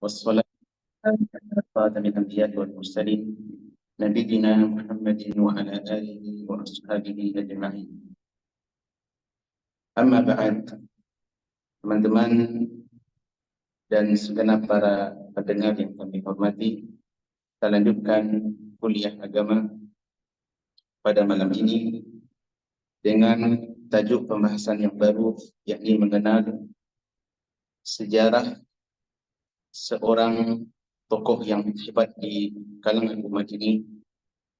والصلاة على خاتم الأنبياء والمرسلين نبينا محمد وعلى آله وأصحابه أجمعين. Amma ba'd, teman-teman dan segenap para pendengar yang kami hormati, kita lanjutkan kuliah agama pada malam ini dengan tajuk pembahasan yang baru, yakni mengenal sejarah seorang tokoh yang hebat di kalangan umat ini,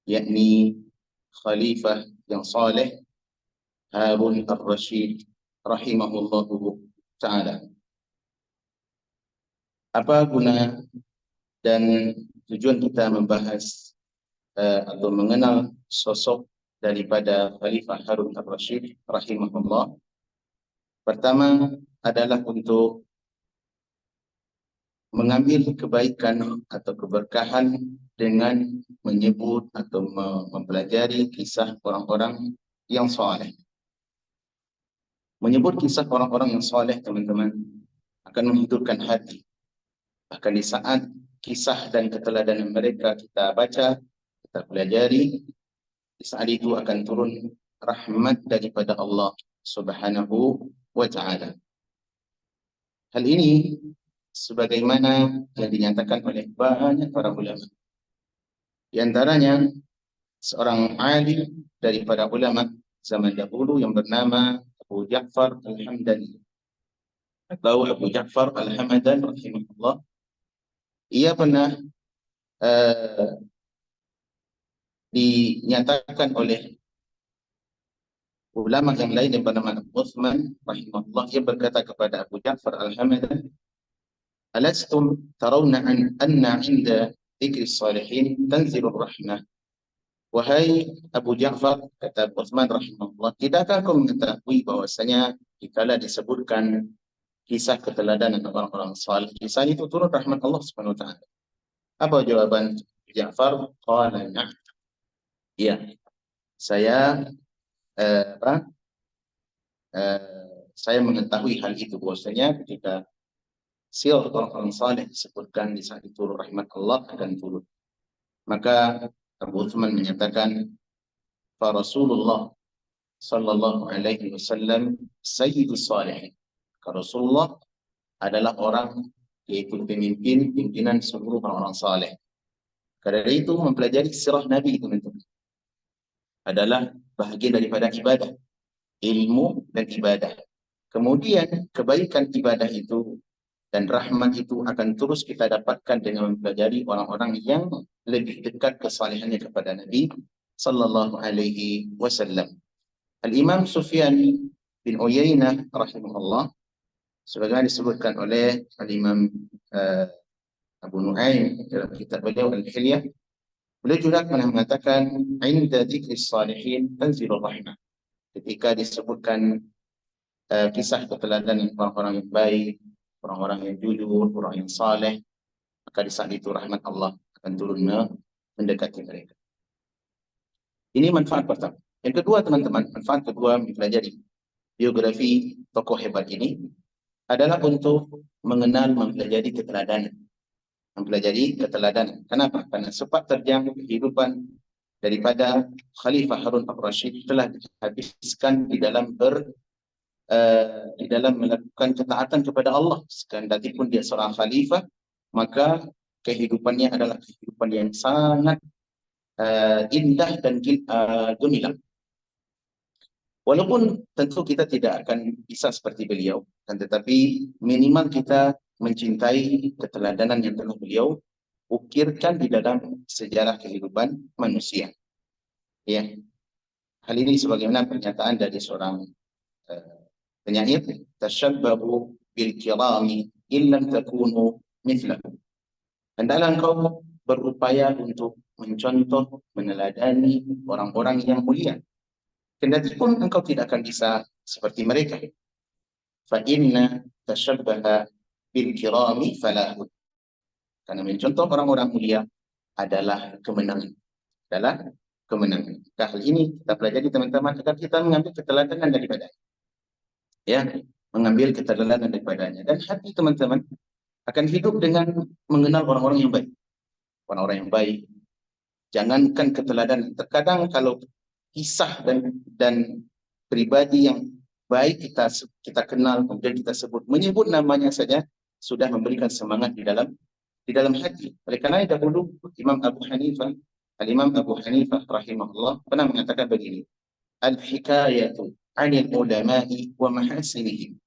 yakni Khalifah yang saleh Harun ar-Rasyid rahimahullahu ta'ala. Apa guna dan tujuan kita membahas atau mengenal sosok daripada Khalifah Harun ar-Rasyid rahimahullah? Pertama adalah untuk mengambil kebaikan atau keberkahan dengan menyebut atau mempelajari kisah orang-orang yang saleh. Menyebut kisah orang-orang yang saleh, teman-teman, akan menghidupkan hati. Bahkan di saat kisah dan keteladanan mereka kita baca, kita pelajari, di saat itu akan turun rahmat daripada Allah Subhanahu wa ta'ala. Hal ini sebagaimana yang dinyatakan oleh banyak para ulama. Di antaranya seorang alim daripada ulama zaman dahulu yang bernama Abu Ja'far al-Hamdani atau Abu Ja'far al-Hamadan rahimahullah. Ia pernah dinyatakan oleh ulama yang lain yang bernama Uthman rahimahullah. Ia berkata kepada Abu Ja'far al-Hamadan, "Alastum tarawna anna 'inda dzikri salihin tanzilur rahmah." Wahai Abu Ja'far, kata Uthman rahimahullah, tidakkah kau mengetahui bahwasanya dikala disebutkan kisah keteladanan orang-orang saleh, kisah itu turun rahmat Allah Subhanahu wa ta'ala? Apa jawaban Ja'far? Qala na'am. Ya, saya saya mengetahui hal itu, bahwasanya ketika sirah orang-orang saleh disebutkan di saat itu rahmat Allah akan turun. Maka Abu Uthman menyatakan, fa Rasulullah sallallahu alaihi wasallam sayyidus salihin. Rasulullah adalah orang, yaitu pimpinan seluruh orang-orang saleh. Karena itu mempelajari sirah Nabi, teman-teman, adalah bahagian daripada ibadah, ilmu dan ibadah. Kemudian kebaikan ibadah itu dan rahmat itu akan terus kita dapatkan dengan mempelajari orang-orang yang lebih dekat kesalehannya kepada Nabi sallallahu alaihi wasallam. Al-Imam Sufyan bin Uyainah rahimahullah, sebagaimana disebutkan oleh Al-Imam Abu Nu'aim dalam kitab beliau Al-Hilyah, beliau juga pernah mengatakan, "Inda dzikri salihin tanzilur rahmah." Ketika disebutkan kisah keteladanan orang-orang yang baik, orang-orang yang jujur, orang yang saleh, maka di saat itu rahmat Allah akan turun mendekati mereka. Ini manfaat pertama. Yang kedua, teman-teman, manfaat kedua mempelajari biografi tokoh hebat ini adalah untuk mengenal, mempelajari keteladanan. Mempelajari keteladanan. Kenapa? Karena sepak terjang kehidupan daripada Khalifah Harun ar-Rasyid telah dihabiskan di dalam melakukan ketaatan kepada Allah. Kendati pun dia seorang khalifah, maka kehidupannya adalah kehidupan yang sangat indah dan gemilang. Walaupun tentu kita tidak akan bisa seperti beliau, kan, tetapi minimal kita mencintai keteladanan yang telah beliau ukirkan di dalam sejarah kehidupan manusia. Ya, hal ini sebagaimana pernyataan dari seorang penyair, "Tashabbahu bil kirami illam takunu mithlahu." Hendaklah engkau berupaya untuk mencontoh, meneladani orang-orang yang mulia, kendati pun engkau tidak akan bisa seperti mereka. Fa inna tashabbaha bil kirami falahud. Karena mencontoh orang-orang mulia adalah kemenangan. Hal ini kita pelajari, teman-teman, agar kita mengambil keteladanan daripadanya. Ya, mengambil keteladanan daripadanya. Dan hati, teman-teman, akan hidup dengan mengenal orang-orang yang baik. Orang-orang yang baik. Jangankan keteladanan. Terkadang kalau kisah dan pribadi yang baik kita kenal, kemudian kita menyebut namanya saja sudah memberikan semangat di dalam hati. Oleh karena dahulu Al-Imam Abu Hanifah rahimahullah pernah mengatakan begini, al-hikayatu 'anil ulama'i wa mahasinihim.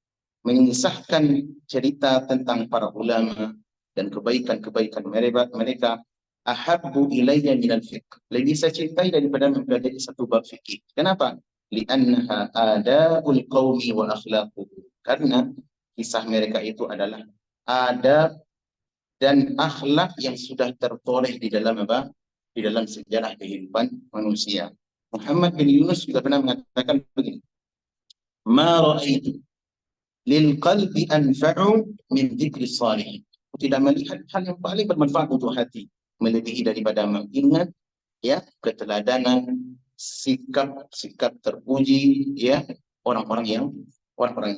Mengisahkan cerita tentang para ulama dan kebaikan-kebaikan mereka ahabbu ilayya minal fiqh. Lebih saya cintai daripada mempelajari satu bab fikih. Kenapa? Li'annaha adabul qawmi wa akhlaquh. Karena kisah mereka itu adalah adab dan akhlak yang sudah tertoreh di dalam apa? Di dalam sejarah kehidupan manusia. Muhammad bin Yunus juga pernah mengatakan begini, ma ra'aitu lil qalbi anfa'u min dzikri salihin. Tidak melihat hal yang paling bermanfaat untuk hati melebihi daripada mengingat ya keteladanan, sikap terpuji ya orang-orang yang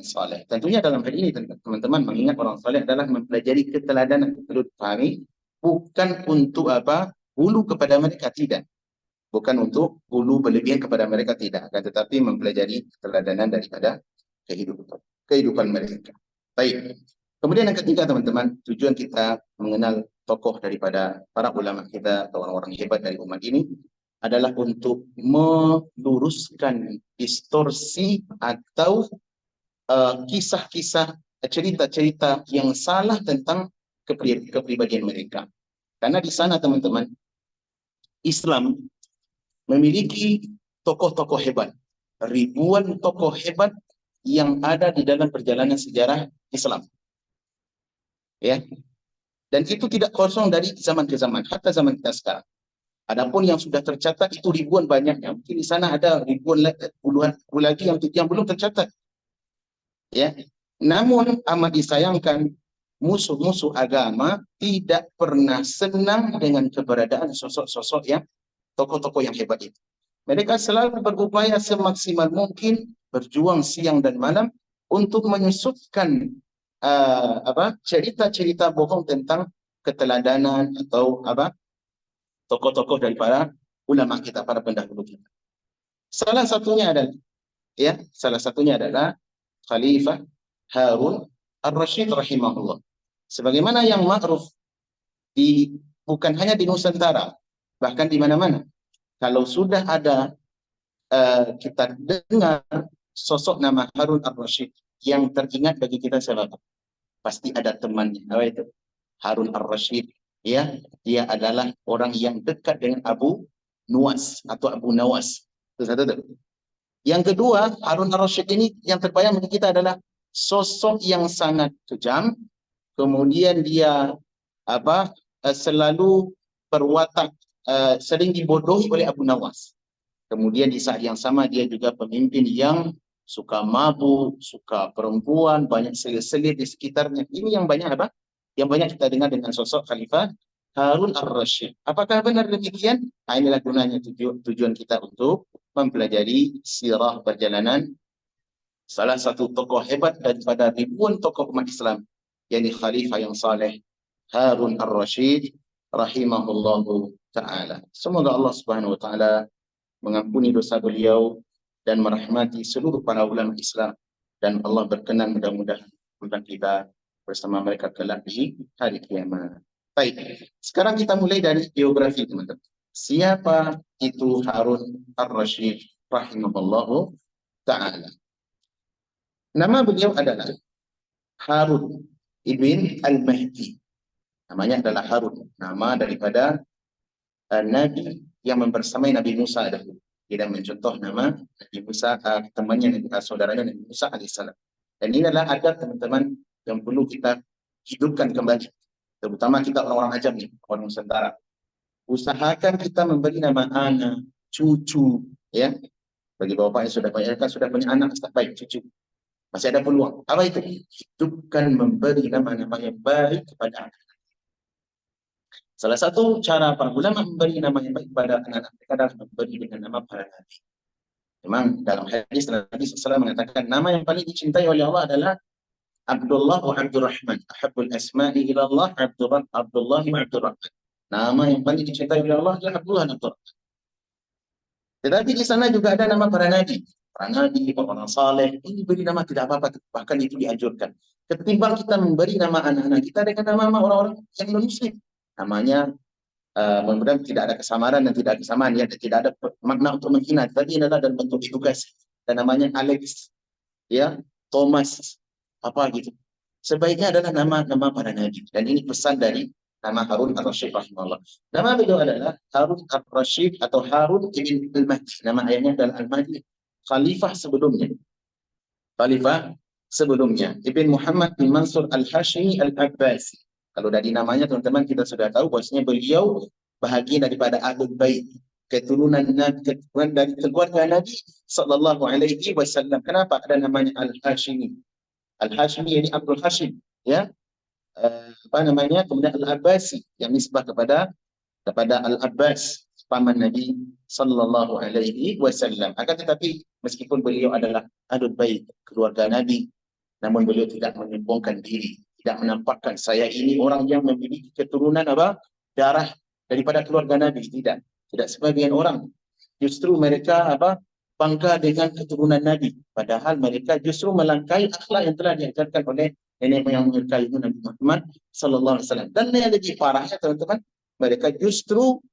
saleh. Tentunya dalam hal ini teman-teman mengingat orang saleh adalah mempelajari keteladanan. Perlu dipahami, bukan untuk apa? Hulu kepada mereka, tidak. Bukan untuk hulu berlebihan kepada mereka, tidak. Akan tetapi mempelajari keteladanan daripada kehidupan mereka. Baik. Kemudian yang ketiga teman-teman, tujuan kita mengenal tokoh daripada para ulama kita atau orang-orang hebat dari umat ini adalah untuk meluruskan distorsi atau kisah-kisah, cerita-cerita yang salah tentang kepribadian mereka. Karena di sana teman-teman, Islam memiliki tokoh-tokoh hebat, ribuan tokoh hebat yang ada di dalam perjalanan sejarah Islam. Ya. Dan itu tidak kosong dari zaman ke zaman, hatta zaman kita sekarang. Adapun yang sudah tercatat itu ribuan banyaknya. Mungkin di sana ada ribuan puluhan lagi yang belum tercatat. Ya. Namun amat disayangkan musuh-musuh agama tidak pernah senang dengan keberadaan sosok-sosok yang tokoh-tokoh yang hebat itu. Mereka selalu berupaya semaksimal mungkin berjuang siang dan malam untuk menyusutkan cerita-cerita bohong tentang keteladanan atau tokoh-tokoh daripada ulama kita, para pendahulu kita. Salah satunya adalah Khalifah Harun Ar-Rasyid rahimahullah. Sebagaimana yang ma'ruf bukan hanya di Nusantara, bahkan di mana-mana. Kalau sudah ada kita dengar sosok nama Harun Ar-Rasyid, yang teringat bagi kita siapa? Pasti ada temannya. Apa itu? Harun Ar-Rasyid. Ya, dia adalah orang yang dekat dengan Abu Nuwas atau Abu Nawas. Itu satu tuh. Yang kedua, Harun Ar-Rasyid ini yang terbayang bagi kita adalah sosok yang sangat kejam. Kemudian dia selalu berwatak sering dibodohi oleh Abu Nawas. Kemudian di saat yang sama dia juga pemimpin yang suka mabuk, suka perempuan, banyak selir-selir di sekitarnya. Ini yang banyak yang banyak kita dengar dengan sosok Khalifah Harun Ar-Rasyid. Apakah benar demikian? Nah, inilah gunanya tujuan kita untuk mempelajari sirah perjalanan salah satu tokoh hebat daripada ribuan tokoh umat Islam, yakni Khalifah yang saleh Harun Ar-Rasyid rahimahullahu ta'ala. Semoga Allah Subhanahu wa ta'ala mengampuni dosa beliau dan merahmati seluruh para ulama Islam, dan Allah berkenan mudah-mudahan kita bersama mereka kelak di hari kiamat. Baik, sekarang kita mulai dari biografi teman-teman. Siapa itu Harun Ar-Rasyid rahimahullahu ta'ala? Nama beliau adalah Harun ibn Al-Mahdi. Namanya adalah Harun, nama daripada Nabi yang membersamai Nabi Musa dahulu. Tidak mencontoh nama Nabi Musa, temannya, saudaranya Nabi Musa alaihissalam. Dan ini adalah adab teman-teman yang perlu kita hidupkan kembali. Terutama kita orang-orang ajam nih, orang Nusantara. Usahakan kita memberi nama anak, cucu, ya. Bagi bapak yang sudah punya anak, baik cucu. Masih ada peluang. Apa itu? Hidupkan memberi nama-nama yang baik kepada anak. Salah satu cara para ulama memberi nama yang baik kepada anak-anak mereka adalah memberi dengan nama para nabi. Memang dalam hadis Nabi SAW mengatakan nama yang paling dicintai oleh Allah adalah Abdullah wa Abdurrahman. Ahabbul asma'i ila Allah Abdullah wa Abdurrahman. Nama yang paling dicintai oleh Allah adalah Abdullah dan Abdurrahman. Tetapi di sana juga ada nama para nabi. Para nabi, orang saleh, ini beri nama tidak apa-apa, bahkan itu dianjurkan. Ketimbang kita memberi nama anak-anak kita dengan nama orang-orang yang non-muslim. Namanya mudah-mudahan tidak ada kesamaran dan tidak ada kesamaan ya, dan tidak ada makna untuk menghina, tapi ini adalah dalam bentuk edukasi. Dan namanya Alex, ya, Thomas, apa gitu. Sebaiknya adalah nama-nama para nabi. Dan ini pesan dari nama Harun ar-Rasyid rahimahullah. Nama beliau adalah Harun ar-Rasyid atau Harun ibn al-Mahdi. Nama ayahnya adalah al-Mahdi. Khalifah sebelumnya. Khalifah sebelumnya. Ibn Muhammad bin Mansur al-Hashimi al-Abbasi. Kalau dari namanya teman-teman kita sudah tahu bahwasanya beliau bahagian daripada Ahlul Bait, keturunan dari keluarga Nabi sallallahu alaihi wasallam. Kenapa ada namanya Al-Hashimi? Al-Hashimi ini Abdul Hashim, ya. Apa namanya? Kemudian Al-Abbasi yang nisbah kepada Al-Abbas, paman Nabi sallallahu alaihi wasallam. Akan tetapi meskipun beliau adalah Ahlul Bait, keluarga Nabi, namun beliau tidak menyombongkan diri, tidak menampakkan saya ini orang yang memiliki keturunan apa? Darah daripada keluarga Nabi, tidak. Tidak sebagian orang. Justru mereka apa? Bangga dengan keturunan Nabi. Padahal mereka justru melangkai akhlak yang telah diajarkan oleh nenek moyang mereka itu Nabi Muhammad sallallahu alaihi wasallam. Dan yang lebih parahnya teman-teman, mereka justru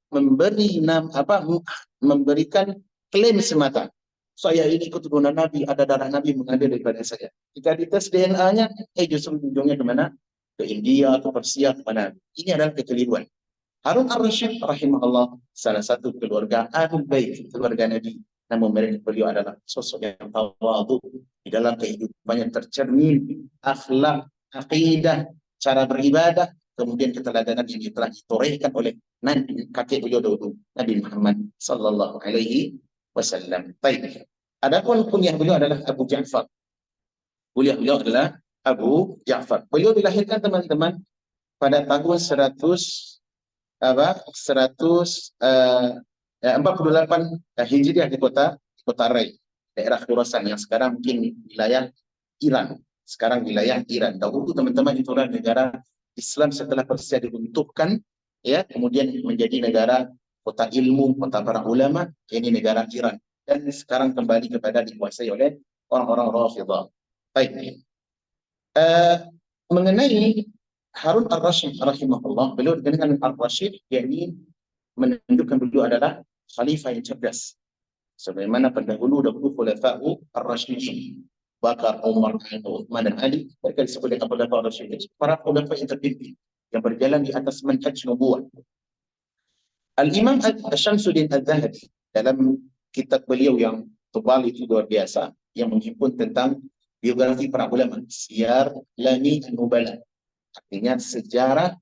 memberikan klaim semata. Saya ini keturunan Nabi, ada darah Nabi mengalir daripada saya. Jika dites DNA-nya, justru ujungnya kemana? Ke India, ke Persia, kemana? Ini adalah kekeliruan. Harun ar-Rasyid rahimahullah, salah satu keluarga Ahlul Bait, keluarga Nabi. Namun beliau adalah sosok yang tawadhu, di dalam kehidupannya tercermin akhlak, akidah, cara beribadah, kemudian keteladanan yang telah ditorehkan oleh kakek beliau dahulu, Nabi Muhammad sallallahu alaihi wasallam. Baik. Adapun kunyah beliau adalah Abu Ja'far. Kunyah beliau adalah Abu Ja'far. Beliau dilahirkan teman-teman pada tahun 48 Hijriah di kota Rai, daerah Khurasan yang sekarang mungkin wilayah Iran. Sekarang wilayah Iran. Dahulu teman-teman itu adalah negara Islam setelah Persia diruntuhkan, ya, kemudian menjadi negara kota ilmu, kota para ulama, ini negara Iran. Dan sekarang kembali kepada dikuasai oleh orang-orang Rafidhah. Baik. Mengenai Harun ar-Rasyid rahimahullah, beliau dengan ar-Rasyid, yakni menunjukkan beliau adalah khalifah yang cerdas. Sebagaimana pendahulu khulafa'u ar-Rasyidin, Bakar, Umar, Uthman dan Ali, mereka disebut dengan khulafa'u ar-Rasyidin, para khulafah yang terpimpin yang berjalan di atas manhaj nubuwah. Al-Imam Syamsuddin Al-Zahabi dalam kitab beliau yang tebal itu luar biasa, yang menghimpun tentang biografi para ulama, Siyar Lami An-Nubala, artinya sejarah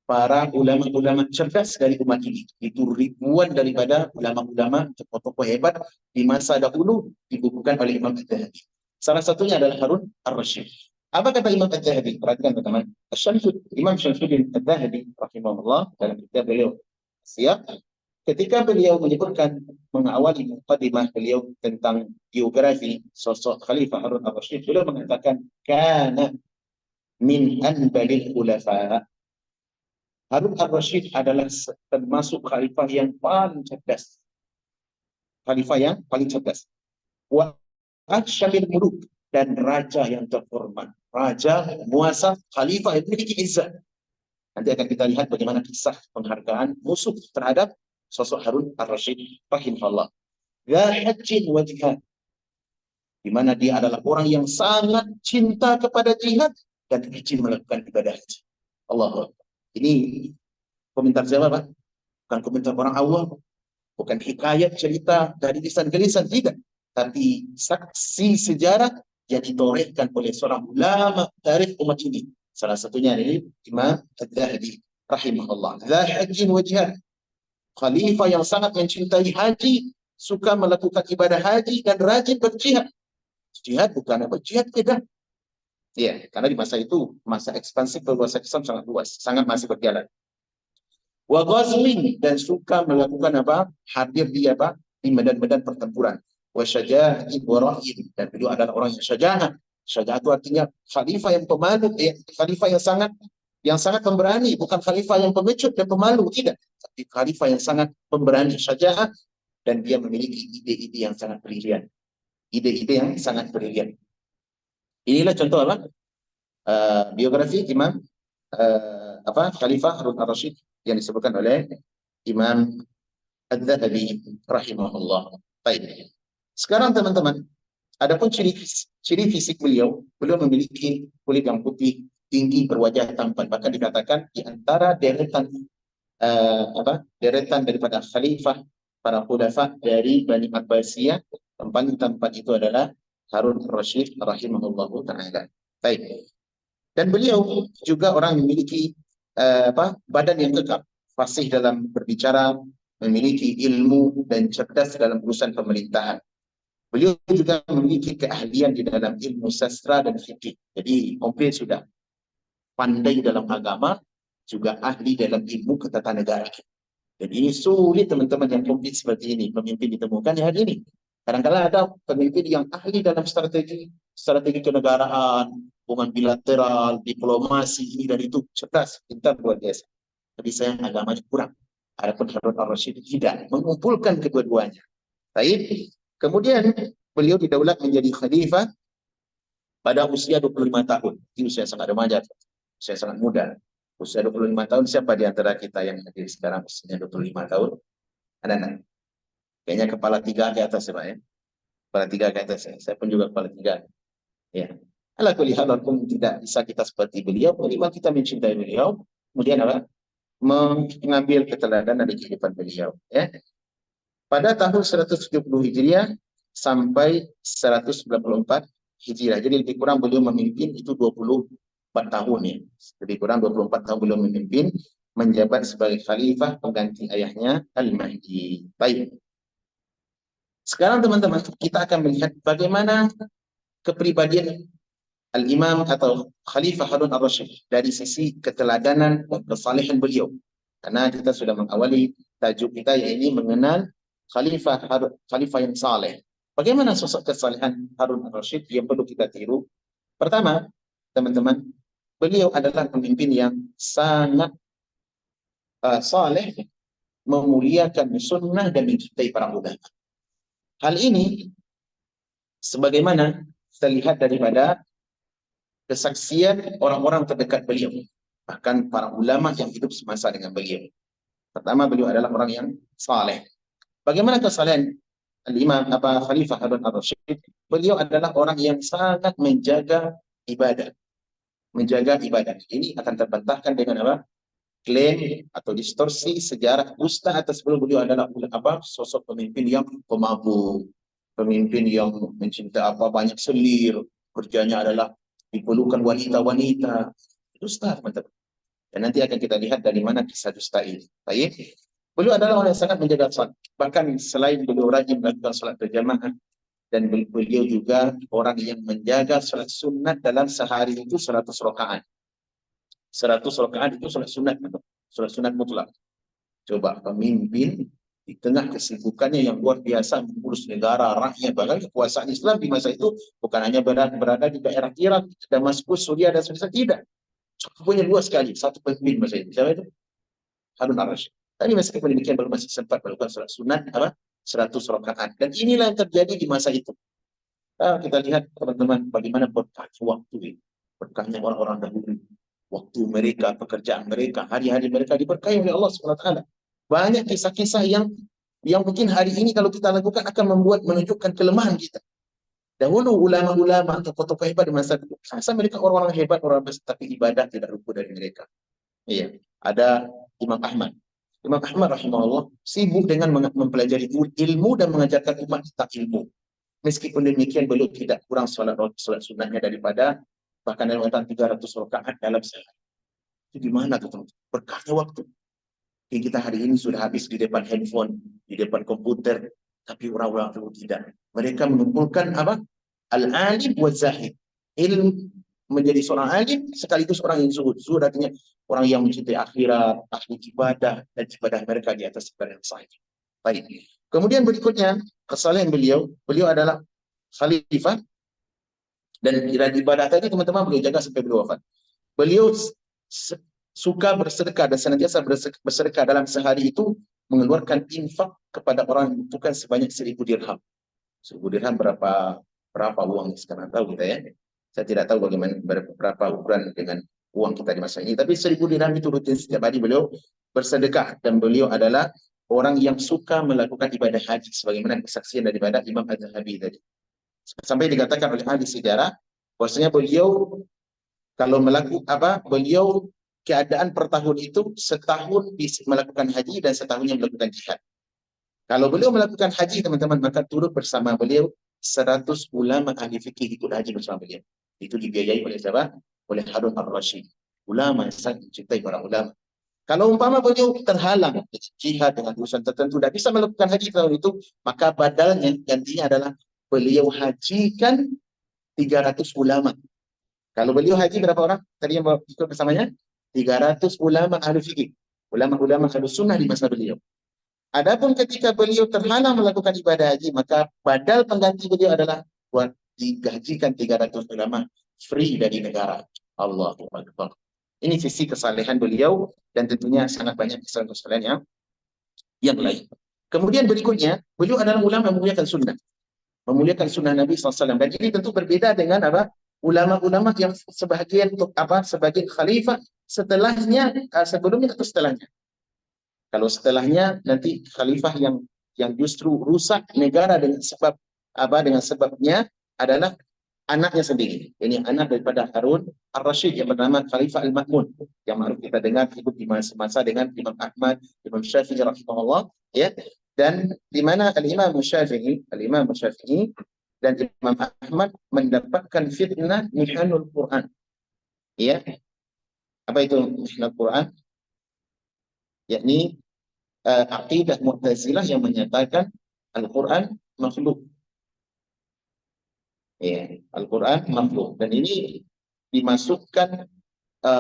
para ulama-ulama cerdas dari umat ini. Itu ribuan daripada ulama-ulama, tokoh-tokoh hebat di masa dahulu dibukukan oleh Imam Az-Zahabi. Salah satunya adalah Harun ar-Rasyid. Apa kata Imam Az-Zahabi? Perhatikan teman-teman. Imam Syamsuddin Az-Zahabi rahimahullah dalam kitab beliau Siap, ketika beliau menyebutkan mengawali mukadimah beliau tentang biografi sosok Khalifah Harun ar-Rasyid, beliau mengatakan kana min anbalil khulafa. Harun ar-Rasyid adalah termasuk khalifah yang paling cerdas. Khalifah yang paling cerdas. Wa asyamil muluk, dan raja yang terhormat. Raja, muasa, khalifah yang memiliki izzah. Nanti akan kita lihat bagaimana kisah penghargaan musuh terhadap sosok Harun ar-Rasyid rahimahullah. Hajjin wa jihad, di mana dia adalah orang yang sangat cinta kepada jihad dan rajin melakukan ibadah haji. Allahu Akbar. Ini komentar siapa, Pak? Bukan komentar orang awam, bukan hikayat cerita dari lisan ke lisan, tidak. Tapi saksi sejarah yang ditorehkan oleh seorang ulama tarikh umat ini. Salah satunya dari Imam Az-Zahabi rahimahullah. Hajjin wa jihad. Khalifah yang sangat mencintai haji, suka melakukan ibadah haji dan rajin berjihad. Jihad bukan apa? Jihad tidak. Ya, karena di masa itu, masa ekspansif perluasan Islam sangat luas, sangat masih berjalan. Wa ghazwin, dan suka melakukan apa? Hadir di apa? Di medan-medan pertempuran. Wa syaja'in wa ra'yin, dan beliau adalah orang yang syaja'ah, Syaja'ah itu artinya khalifah yang pemalu, khalifah yang sangat pemberani, bukan khalifah yang pengecut dan pemalu, tidak. Tapi khalifah yang sangat pemberani, syaja'ah, dan dia memiliki ide-ide yang sangat brilian. Ide-ide yang sangat brilian. Inilah contoh apa? Biografi Imam Khalifah Harun ar-Rasyid yang disebutkan oleh Imam Adz-Dzahabi rahimahullah. Baik. Sekarang teman-teman, adapun ciri fisik beliau memiliki kulit yang putih, tinggi, berwajah tampan. Bahkan dikatakan di antara deretan daripada khalifah para khulafa dari Bani Abbasiyah, yang paling tampan itu adalah Harun ar-Rasyid rahimahullahu taala. Baik. Dan beliau juga orang yang memiliki badan yang kekar, fasih dalam berbicara, memiliki ilmu dan cerdas dalam urusan pemerintahan. Beliau juga memiliki keahlian di dalam ilmu sastra dan fikih. Jadi komplit sudah. Pandai dalam agama, juga ahli dalam ilmu ketatanegaraan. Dan ini sulit teman-teman yang komplit seperti ini, pemimpin ditemukan di hari ini. Kadang-kadang ada pemimpin yang ahli dalam strategi kenegaraan, hubungan bilateral, diplomasi, ini dan itu, cerdas, pintar, luar biasa. Tapi sayang agamanya kurang. Adapun Harun ar-Rasyid tidak mengumpulkan kedua-duanya. Baik. Kemudian beliau didaulat menjadi khalifah pada usia 25 tahun. Itu usia sangat remaja, usia sangat muda. Usia 25 tahun, siapa di antara kita yang hadir sekarang usianya 25 tahun? Anak-anak. Kayaknya kepala 3 ke atas ya Pak ya. Kepala 3 ke atas ya. Saya pun juga kepala 3. Ya. Ala kulli hal, walaupun tidak bisa kita seperti beliau, minimal kita mencintai beliau, kemudian apa? Mengambil keteladanan dari kehidupan beliau. Ya. Pada tahun 170 Hijriah sampai 194 Hijriah. Jadi lebih kurang beliau memimpin itu 24 tahun ya. Lebih kurang 24 tahun beliau memimpin, menjabat sebagai khalifah pengganti ayahnya Al-Mahdi. Baik. Sekarang teman-teman, kita akan melihat bagaimana kepribadian Al-Imam atau Khalifah Harun ar-Rasyid dari sisi keteladanan dan kesalehan beliau. Karena kita sudah mengawali tajuk kita yaitu mengenal Khalifah yang saleh. Bagaimana sosok kesalehan Harun ar-Rasyid yang perlu kita tiru? Pertama, teman-teman, beliau adalah pemimpin yang sangat saleh, memuliakan sunnah dan mencintai para ulama. Hal ini sebagaimana terlihat daripada kesaksian orang-orang terdekat beliau, bahkan para ulama yang hidup semasa dengan beliau. Pertama, beliau adalah orang yang saleh. Bagaimana kesalehan Al-Imam Khalifah Harun ar-Rasyid? Beliau adalah orang yang sangat menjaga ibadah. Menjaga ibadah. Ini akan terbantahkan dengan apa? Klaim atau distorsi sejarah dusta atas beliau adalah sosok pemimpin yang pemabuk, pemimpin yang mencintai banyak selir, kerjanya adalah dipelukan wanita-wanita. Dusta, teman-teman. Dan nanti akan kita lihat dari mana kisah dusta ini. Baik. Beliau adalah orang yang sangat menjaga salat. Bahkan selain beliau rajin melakukan salat berjamaah, dan beliau juga orang yang menjaga salat sunat dalam sehari itu 100 rakaat. 100 rakaat itu salat sunat, salat sunat mutlak. Coba pemimpin di tengah kesibukannya yang luar biasa mengurus negara, rakyat, bahkan kekuasaan Islam di masa itu bukan hanya berada di daerah Irak, Damaskus, Suriah dan sebagainya, tidak. Punya luas sekali. Satu pemimpin masa itu. Siapa itu? Harun ar-Rasyid. Tapi meskipun demikian belum masih sempat melakukan salat sunat 100 rakaat. Dan inilah yang terjadi di masa itu. Kita lihat teman-teman bagaimana berkahnya waktu ini. Berkahnya orang-orang dahulu. Waktu mereka, pekerjaan mereka, hari-hari mereka diberkahi oleh Allah SWT. Banyak kisah-kisah yang mungkin hari ini kalau kita lakukan akan menunjukkan kelemahan kita. Dahulu ulama-ulama atau tokoh hebat di masa itu, rasa mereka orang-orang hebat, orang besar, tapi ibadah tidak luput dari mereka. Iya, ada Imam Ahmad. Imam Ahmad rahimahullah sibuk dengan mempelajari ilmu dan mengajarkan umat tentang ilmu. Meskipun demikian beliau tidak kurang salat sunatnya daripada bahkan dalam 300 rakaat dalam sehari. Itu gimana tuh? Berkahnya waktu. Kita hari ini sudah habis di depan handphone, di depan komputer, tapi orang-orang dulu tidak. Mereka mengumpulkan apa? Al-alim wa zahid. Ilmu menjadi seorang alim sekaligus orang yang zuhud. Zuhud artinya orang yang mencintai akhirat, ahli ibadah, dan ibadah mereka di atas ibadah yang sahih. Baik. Kemudian berikutnya, kesalahan beliau adalah khalifah Dan ibadah tadi teman-teman beliau jaga sampai beliau wafat. Beliau suka bersedekah dan senantiasa bersedekah dalam sehari itu mengeluarkan infak kepada orang yang membutuhkan sebanyak 1.000 dirham. 1.000 dirham berapa uang sekarang tahu kita ya. Saya tidak tahu bagaimana berapa ukuran dengan uang kita di masa ini. Tapi 1.000 dirham itu rutin setiap hari beliau bersedekah, dan beliau adalah orang yang suka melakukan ibadah haji sebagaimana kesaksian daripada Imam Az-Zahabi tadi. Sampai dikatakan oleh ahli sejarah bahwasanya beliau kalau beliau keadaan per tahun itu setahun melakukan haji dan setahunnya melakukan jihad. Kalau beliau melakukan haji teman-teman, maka turut bersama beliau 100 ulama ahli fikih ikut haji bersama beliau. Itu dibiayai oleh siapa? Oleh Harun Ar-Rasyid. Ulama yang sangat mencintai para ulama. Kalau umpama beliau terhalang jihad dengan urusan tertentu, tidak bisa melakukan haji tahun itu, maka badalnya gantinya adalah beliau hajikan 300 ulama. Kalau beliau haji berapa orang? Tadi yang ikut bersamanya? 300 ulama ahli fikih. Ulama-ulama ahli sunnah di masa beliau. Adapun ketika beliau terhalang melakukan ibadah haji, maka badal pengganti beliau adalah buat digajikan 300 ulama free dari negara. Allahu Akbar. Ini sisi kesalehan beliau, dan tentunya sangat banyak kesalahan-kesalahan yang lain. Kemudian berikutnya, beliau adalah ulama yang memuliakan sunnah. Memuliakan sunnah Nabi SAW. Dan ini tentu berbeda dengan ulama-ulama yang sebagian sebagai khalifah setelahnya, sebelumnya atau setelahnya. Kalau setelahnya nanti khalifah yang justru rusak negara dengan sebabnya adalah anaknya sendiri. Ini anak daripada Harun Ar-Rasyid yang bernama Khalifah Al-Ma'mun, yang baru kita dengar hidup di masa dengan Imam Ahmad, Imam Syafi'i rahimahullah, ya. Dan di mana Al-Imam Syafi'i dan Imam Ahmad mendapatkan fitnah mihnul Quran. Ya. Apa itu mihnul Quran? Yakni aqidah Mu'tazilah yang menyatakan Al-Quran makhluk. Ya, Al-Quran makhluk. Dan ini dimasukkan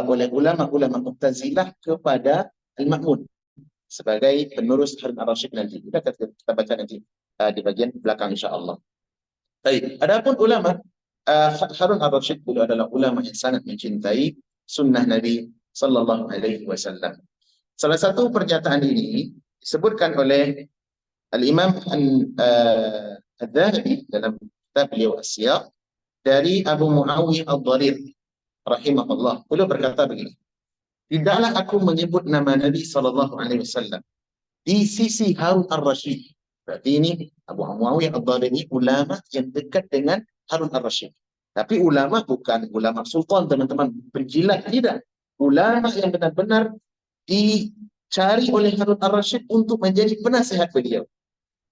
oleh ulama-ulama Mu'tazilah kepada Al-Ma'mun sebagai penerus Harun Ar-Rasyid nanti. Kita baca nanti di bagian belakang insyaAllah. Baik, adapun ulama Harun Ar-Rasyid beliau adalah ulama yang sangat mencintai sunnah Nabi Sallallahu Alaihi Wasallam. Salah satu pernyataan ini disebutkan oleh Al-Imam Al-Dhahabi dalam kitab beliau As-Siyaq dari Abu Muawiyah Ad-Dharir rahimahullah. Beliau berkata begini, tidaklah aku menyebut nama Nabi SAW di sisi Harun Ar-Rasyid. Berarti ini Abu Muawiyah Ad-Dharir ini ulama yang dekat dengan Harun Ar-Rasyid. Tapi ulama bukan ulama sultan teman-teman, penjilat, tidak. Ulama yang benar-benar dicari oleh Harun Ar-Rasyid untuk menjadi penasehat beliau.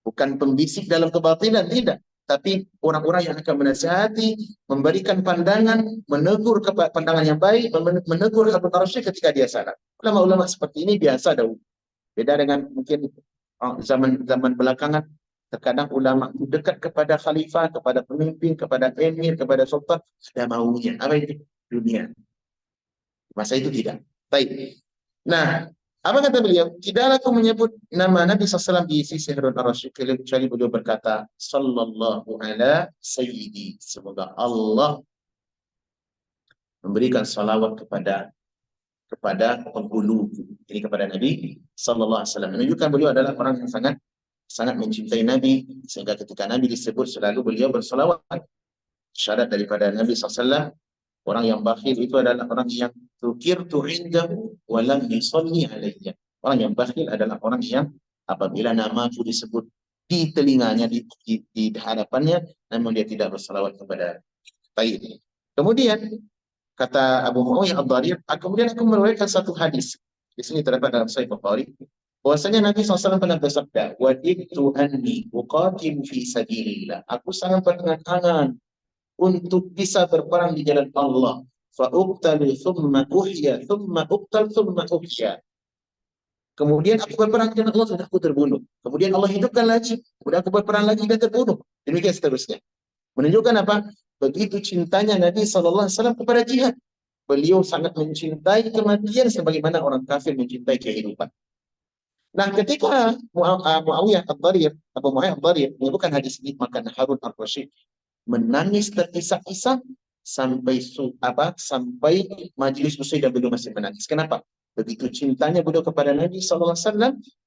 Bukan pembisik dalam kebatilan, tidak. Tapi orang-orang yang akan menasihati, memberikan pandangan, menegur pandangan yang baik, menegur Harun Ar-Rasyid ketika dia salah. Ulama-ulama seperti ini biasa dahulu. Beda dengan mungkin zaman belakangan, terkadang ulama itu dekat kepada khalifah, kepada pemimpin, kepada emir, kepada sultan, ada maunya. Apa itu? Dunia. Masa itu tidak. Baik. Nah, apa kata beliau? Tidaklah aku menyebut nama Nabi SAW di sisi Harun Ar-Rasyid kecuali beliau berkata, Sallallahu ala Sayyidi. Semoga Allah memberikan salawat kepada penghulu, ini kepada Nabi Sallallahu Alaihi Wasallam. Menunjukkan beliau adalah orang yang sangat mencintai Nabi, sehingga ketika Nabi disebut selalu beliau bersalawat. Syarat daripada Nabi SAW, orang yang bakhil itu adalah orang yang dzukirtu indahu wa lam yusalli alayya. Orang yang bakhil adalah orang yang apabila namaku disebut di telinganya, di hadapannya, namun dia tidak bersalawat kepada baik. Kemudian kata Abu Muawiyah Ad-Dharir, kemudian aku meriwayatkan satu hadis. Di sini terdapat dalam Sahih Bukhari, bahwasanya Nabi SAW pernah bersabda, "Wadidtu anni uqatilu fi sabilillah." Aku sangat berangan-angan untuk bisa berperang di jalan Allah. Fa'uqtalu thumma uhya, thumma uqtal, thumma uhya. Kemudian aku berperang di jalan Allah dan aku terbunuh. Kemudian Allah hidupkan lagi. Kemudian aku berperang lagi dan terbunuh. Demikian seterusnya. Menunjukkan apa? Begitu cintanya Nabi SAW kepada jihad. Beliau sangat mencintai kematian sebagaimana orang kafir mencintai kehidupan. Nah, ketika Muawiyah Ad-Dharir, Abu Muawiyah Ad-Dharir menyebutkan hadis ini, maka Harun Ar-Rasyid menangis terisak-isak sampai majelis usai dan beliau masih menangis. Kenapa? Begitu cintanya beliau kepada Nabi SAW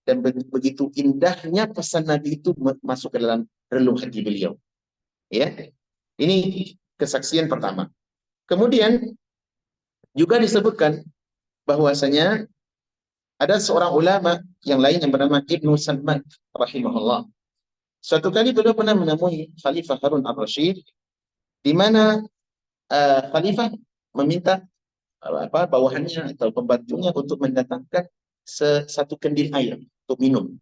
dan begitu indahnya pesan Nabi itu masuk ke dalam relung hati beliau. Ya, ini kesaksian pertama. Kemudian juga disebutkan bahwasanya ada seorang ulama yang lain yang bernama Ibnu Salman rahimahullah. Suatu kali beliau pernah menemui Khalifah Harun al-Rashid, di mana Khalifah meminta bawahannya atau pembantunya untuk mendatangkan satu kendil air untuk minum.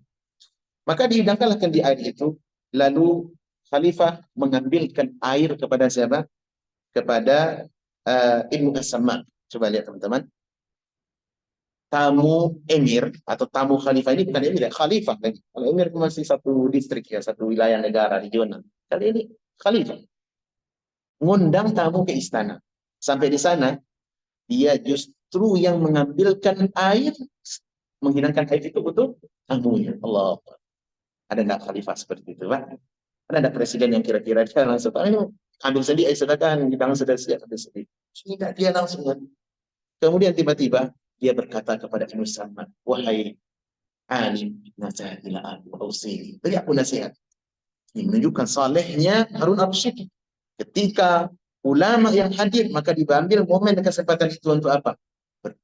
Maka dihidangkanlah kendil air itu, lalu Khalifah mengambilkan air kepada siapa? Kepada Ibnu As-Sammak. Coba lihat teman-teman. Tamu emir atau tamu khalifah ini bukan emir ya, khalifah kan. Kalau emir itu masih satu distrik ya, satu wilayah negara regional. Kali ini khalifah ngundang tamu ke istana. Sampai di sana dia justru yang mengambilkan air, menghidangkan air itu untuk tamunya. Allah. Ada nggak khalifah seperti itu, Pak? Ada nggak presiden yang kira-kira dia langsung, ini ambil sendiri air sedangkan di tangan sudah siap ambil sendiri. Tidak, dia langsung. Kemudian tiba-tiba dia berkata kepada Ibnu Salman, wahai alim, nasihatila aku, ausili. Beri aku nasihat. Ini menunjukkan salehnya Harun al-Rashid. Ketika ulama yang hadir, maka diambil momen dan kesempatan itu untuk apa?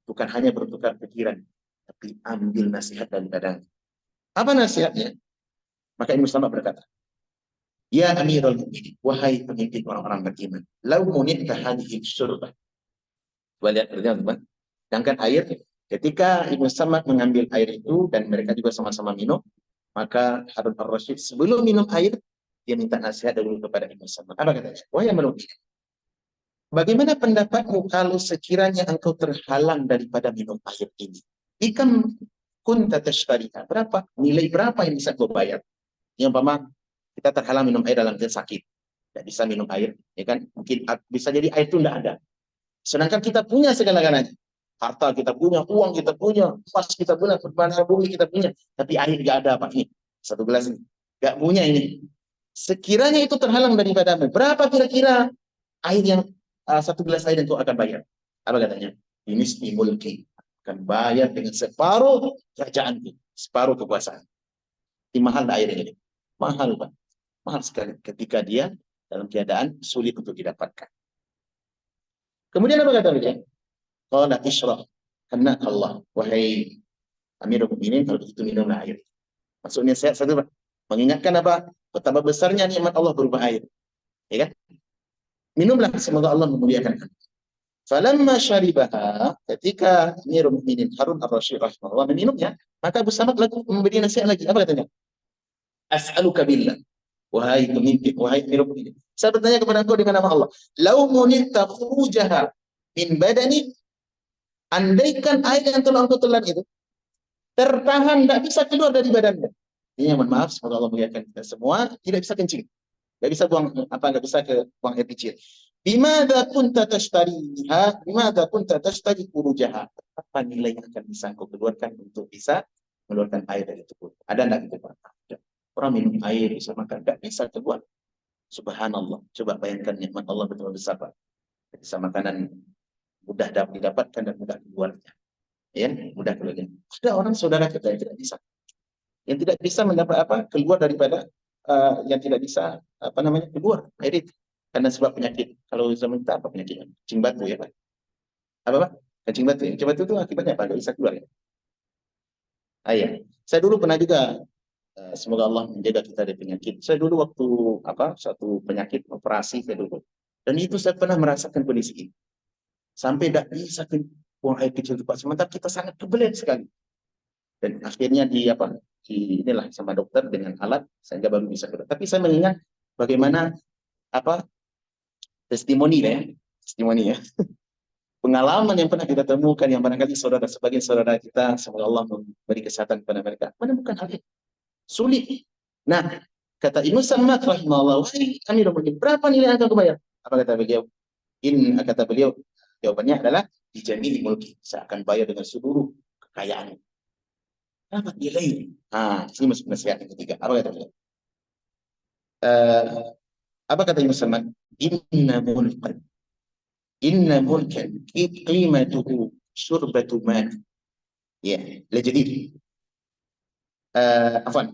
Bukan hanya bertukar pikiran, tapi ambil nasihat daripada. Apa nasihatnya? Maka Ibnu Salman berkata, ya Amirul Mukminin, wahai pemimpin orang-orang beriman, lau munita hadhihi syurbah. Coba lihat teman-teman. Sedangkan air, ketika Ibnu Samad mengambil air itu dan mereka juga sama-sama minum, maka Harun al-Rashid sebelum minum air, dia minta nasihat dulu kepada Ibnu Samad. Apa katanya? Wahai manusia, bagaimana pendapatmu kalau sekiranya engkau terhalang daripada minum air ini? Ikam kunta tashtariha. Berapa? Nilai berapa yang bisa kau bayar? Yang pertama, kita terhalang minum air dalam keadaan sakit. Tidak bisa minum air, ya kan? Mungkin bisa jadi air itu tidak ada. Sedangkan kita punya segala-galanya. Harta kita punya, uang kita punya, emas kita punya, perbankan bumi kita punya. Tapi air nggak ada, Pak. Ini, satu gelas ini. Nggak punya ini. Sekiranya itu terhalang daripada berapa kira-kira air yang satu gelas air yang kau akan bayar? Apa katanya? Ini mulki. Akan bayar dengan separuh kerajaan ini. Separuh kekuasaan. Ini mahal air ini. Mahal, Pak. Mahal sekali ketika dia dalam keadaan sulit untuk didapatkan. Kemudian apa kata beliau? Qala isyrah karena Allah, wahai Amirul Mukminin, kalau begitu minumlah air. Maksudnya saya satu mengingatkan apa? Betapa besarnya nikmat Allah berupa air. Ya kan? Minumlah, semoga Allah memuliakan. Falamma syaribaha, ketika Amirul Mukminin Harun al-Rashid rahimahullah meminumnya, maka Abu Samad lalu memberi nasihat lagi. Apa katanya? As'aluka billah. Wahai pemimpin, wahai Amirul Mukminin, saya bertanya kepada engkau dengan nama Allah. Lau munita khurujaha min badani, andaikan air yang telah engkau telan itu tertahan, tidak bisa keluar dari badannya. Ini mohon maaf, semoga Allah muliakan kita semua, tidak bisa kencing, tidak bisa buang nggak bisa ke buang air kecil. Bimada kunta tashtariha, bimada kunta tashtari urujaha. Apa nilai yang akan bisa kau keluarkan untuk bisa mengeluarkan air dari tubuh? Ada enggak gitu Pak? Orang minum air bisa makan, nggak bisa keluar. Subhanallah. Coba bayangkan nikmat Allah betul besar Pak. Bisa makanan mudah didapatkan dan mudah keluarnya. Ya, mudah keluarnya. Ada orang saudara kita yang tidak bisa. Yang tidak bisa mendapat apa? Keluar daripada yang tidak bisa keluar air itu. Karena sebab penyakit. Kalau zaman kita apa penyakitnya? Kencing batu ya Pak. Apa Pak? Kencing batu. Kencing batu itu akibatnya apa? Nggak bisa keluar ya. Ya. Saya dulu pernah juga, semoga Allah menjaga kita dari penyakit. Saya dulu waktu satu penyakit operasi saya dulu. Dan itu saya pernah merasakan kondisi ini. Sampai tidak bisa buang air kecil itu Pak. Sementara kita sangat kebelet sekali. Dan akhirnya inilah sama dokter dengan alat sehingga baru bisa keluar. Tapi saya mengingat bagaimana testimoni ya, pengalaman yang pernah kita temukan yang barangkali sebagian saudara kita, semoga Allah memberi kesehatan kepada mereka, menemukan hal ini sulit. Nah, kata Ibnu Samad rahimahullah, wahai Amirul Mukminin, berapa nilai yang akan bayar? Apa kata beliau? Kata beliau, jawabannya adalah dijamili mulki, saya akan bayar dengan seluruh kekayaan. Apa nilai? Ini masuk nasihat yang ketiga. Apa kata beliau? Apa kata Ibnu Samad? Inna mulkan inna mulkan qimatuhu syurbatu man. Ya, jadi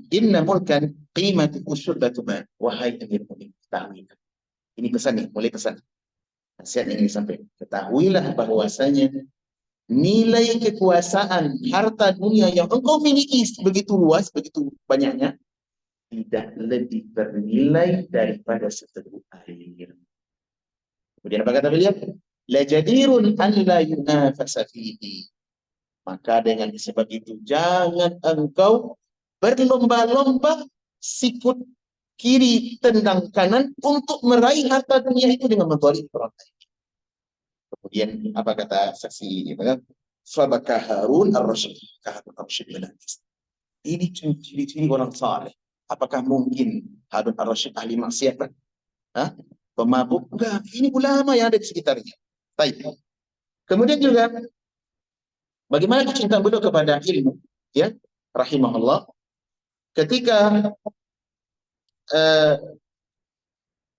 inna mulkan qimatuhu syurbatu man. Wahai Amir Mu'minin, ketahui. Ini pesan nih, mulai pesan. Nasihat yang ini sampai. Ketahuilah bahwasanya nilai kekuasaan harta dunia yang engkau miliki begitu luas, begitu banyaknya, tidak lebih bernilai daripada seteguk air. Kemudian apa kata beliau? La jadirun an la yunafasa fihi. Maka dengan sebab itu jangan engkau berlomba-lomba sikut kiri tendang kanan untuk meraih harta dunia itu dengan menzalimi orang lain. Kemudian apa kata saksi ini? Fabaka Harun ar-Rasyid. Harun ar-Rasyid menangis. Ini ciri-ciri orang saleh. Apakah mungkin Harun ar-Rasyid ahli maksiat? Hah? Pemabuk? Enggak. Ini ulama yang ada di sekitarnya. Baik. Kemudian juga bagaimana kecintaan beliau kepada ilmu? Ya, rahimahullah. Ketika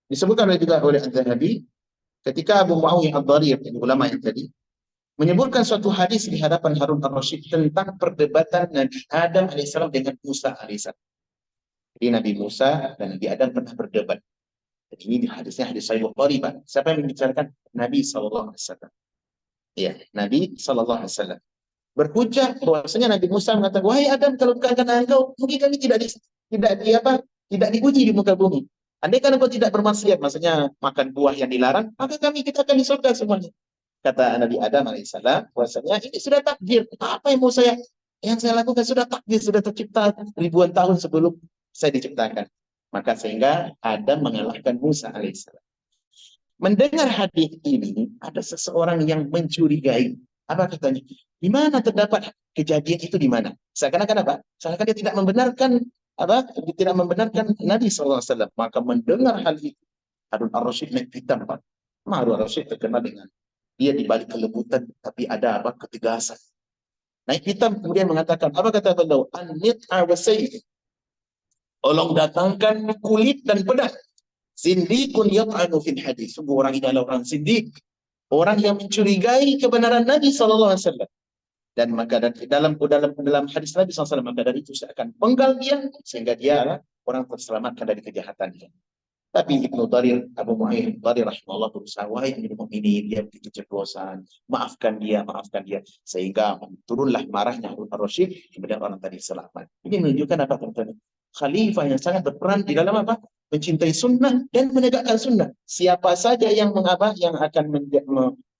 disebutkan juga oleh Al-Zahabi, ketika Abu Muawiyah Ad-Dharir, ulama yang tadi, menyebutkan suatu hadis di hadapan Harun ar-Rasyid tentang perdebatan Nabi Adam alaihissalam dengan Musa alaihissalam. Jadi Nabi Musa dan Nabi Adam pernah berdebat. Jadi ini hadisnya hadis Sahih Bukhari, Pak. Siapa yang membicarakan? Nabi sallallahu alaihi wasallam. Iya, Nabi sallallahu alaihi wasallam. Berhujah bahwasanya Nabi Musa mengatakan, "Wahai Adam, kalau bukan karena engkau, mungkin kami tidak diuji di muka bumi. Andai kan engkau tidak bermaksiat, maksudnya makan buah yang dilarang, maka kita akan di surga semuanya." Kata Nabi Adam alaihissalam, bahwasanya ini sudah takdir. Apa yang saya lakukan sudah takdir, sudah tercipta ribuan tahun sebelum saya diciptakan. Maka sehingga Adam mengalahkan Musa alaihissalam. Mendengar hadis ini, ada seseorang yang mencurigai. Apa katanya? Di mana terdapat kejadian itu di mana? Seakan-akan apa? Seakan-akan dia tidak membenarkan apa? Tidak membenarkan Nabi SAW. Maka mendengar hal itu, Harun ar-Rasyid naik hitam, Pak. Harun ar-Rasyid terkenal dengan dia di balik kelembutan, tapi ada apa? Ketegasan. Naik hitam kemudian mengatakan, apa kata beliau? Anit awasayh. Tolong datangkan kulit dan pedang. Sindikun yat'anu fil hadis. Sungguh orang ini adalah orang sindik. Orang yang mencurigai kebenaran Nabi SAW. Dan maka dalam hadis Nabi SAW, maka dari itu saya akan penggal dia sehingga dia orang terselamatkan dari kejahatannya. Tapi Ibnu Dharir, Abu Mu'ayyid Dharir rahimahullah berusaha, wahai Amirul Mukminin, dia begitu keceplosan, maafkan dia. Sehingga turunlah marahnya Harun ar-Rasyid, kemudian orang tadi selamat. Ini menunjukkan apa, teman-teman? Khalifah yang sangat berperan di dalam apa? Mencintai sunnah dan menegakkan sunnah. Siapa saja yang yang akan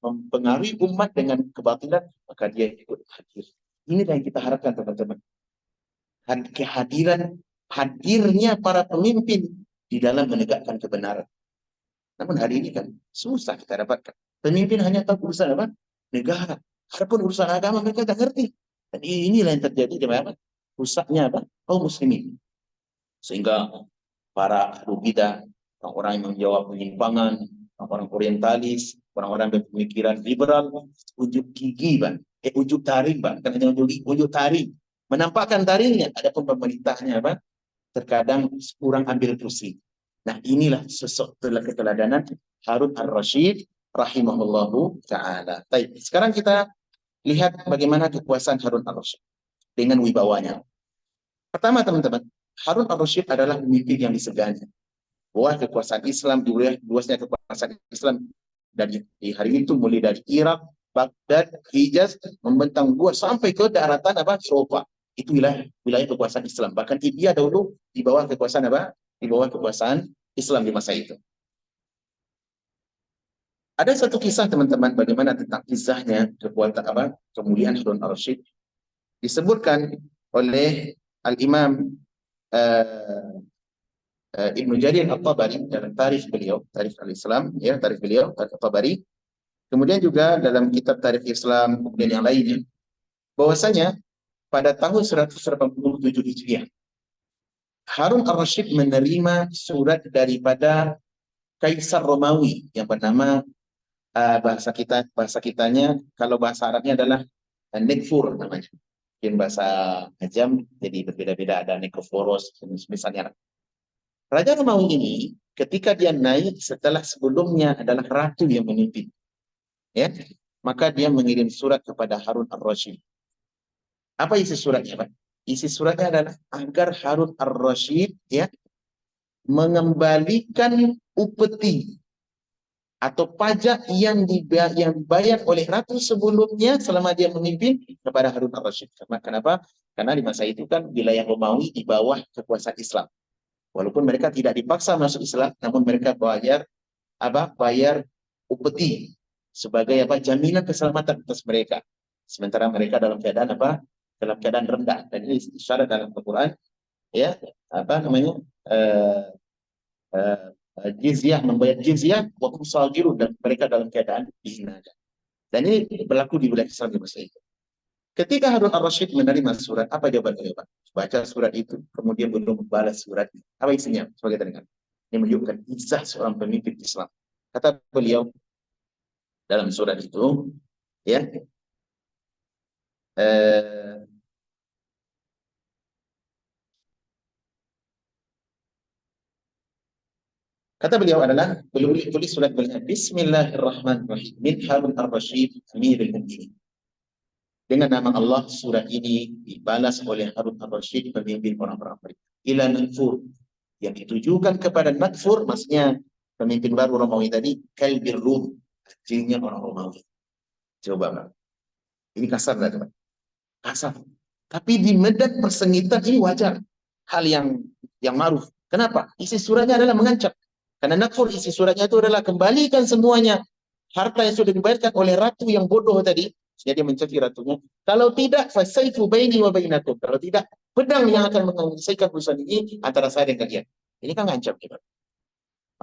mempengaruhi umat dengan kebatilan, maka dia ikut hadir. Ini yang kita harapkan, teman-teman. Hadirnya para pemimpin di dalam menegakkan kebenaran. Namun hari ini kan susah kita dapatkan. Pemimpin hanya tahu urusan apa? Negara. Adapun urusan agama mereka tidak ngerti. Dan inilah yang terjadi di mana? Rusaknya apa? Kaum muslimin. Sehingga para ahlu bidah, orang-orang yang menjawab penyimpangan, orang orientalis, orang-orang berpemikiran liberal, ujuk gigi, Bang. Ujuk taring, Bang. Kan hanya ujuk taring. Menampakkan taringnya. Adapun pemerintahnya, Bang, terkadang kurang ambil pusing. Nah, inilah sosok keteladanan Harun ar-Rasyid rahimahullahu ta'ala. Baik, sekarang kita lihat bagaimana kekuasaan Harun ar-Rasyid dengan wibawanya. Pertama, teman-teman, Harun ar-Rasyid adalah pemimpin yang disegani. Bahwa kekuasaan Islam, luasnya kekuasaan Islam di hari itu mulai dari Irak, Baghdad, Hijaz, membentang luas sampai ke daratan Eropa. Itu wilayah kekuasaan Islam. Bahkan India dahulu di bawah kekuasaan Di bawah kekuasaan Islam di masa itu. Ada satu kisah, teman-teman, bagaimana tentang kisahnya kekuatan kemuliaan Harun ar-Rasyid disebutkan oleh Al-Imam Ibnu Jarir At-Tabari dalam tarikh beliau, tarikh al-Islam, ya, tarikh beliau At-Tabari. Kemudian juga dalam kitab tarikh Islam kemudian yang lainnya, bahwasanya pada tahun 187 Hijriah, Harun ar-Rasyid menerima surat daripada Kaisar Romawi yang bernama bahasa kitanya, kalau bahasa Arabnya adalah Nekfur namanya. Mungkin bahasa Ajam jadi berbeda-beda, ada Nekoforos misalnya. Raja Romawi ini ketika dia naik setelah sebelumnya adalah ratu yang memimpin. ya, maka dia mengirim surat kepada Harun ar-Rasyid. Apa isi suratnya, Pak? Isi suratnya adalah agar Harun ar-Rasyid ya mengembalikan upeti atau pajak yang dibayar oleh ratu sebelumnya selama dia memimpin kepada Harun ar-Rasyid. Kenapa? Karena di masa itu kan wilayah Romawi di bawah kekuasaan Islam. Walaupun mereka tidak dipaksa masuk Islam, namun mereka bayar upeti sebagai jaminan keselamatan atas mereka. Sementara mereka dalam keadaan dalam keadaan rendah. Dan ini isyarat dalam Al-Quran ya eh, eh, jizyah, membayar jizyah waktu sagirun, dan mereka dalam keadaan dihina. Dan ini berlaku di wilayah Islam di masa itu. Ketika Harun ar-Rasyid menerima surat, apa jawaban beliau, Pak? Baca surat itu, kemudian belum membalas surat. Apa isinya? Sebagai dengar. Ini menunjukkan izah seorang pemimpin Islam. Kata beliau dalam surat itu, ya, kata beliau adalah, beliau tulis surat beliau, Bismillahirrahmanirrahim, min Harun ar-Rasyid, Amirul Mukminin. Dengan nama Allah, surat ini dibalas oleh Harun ar-Rasyid, pemimpin orang-orang beriman. Ila Nakfur, yang ditujukan kepada Nakfur, maksudnya pemimpin baru Romawi tadi, Kalbir Rum, artinya orang Romawi. Coba, Pak. Ini kasar, teman. Kasar. Tapi di medan persengitan ini wajar. Hal yang ma'ruf. Kenapa? Isi suratnya adalah mengancam. Karena Nakfur, isi suratnya itu adalah kembalikan semuanya harta yang sudah dibayarkan oleh ratu yang bodoh tadi. Jadi mencaci ratunya. Kalau tidak, fasaifu baini wa bainakum. Kalau tidak, pedang yang akan menyelesaikan urusan ini antara saya dan kalian. Ini kan ngancam kita.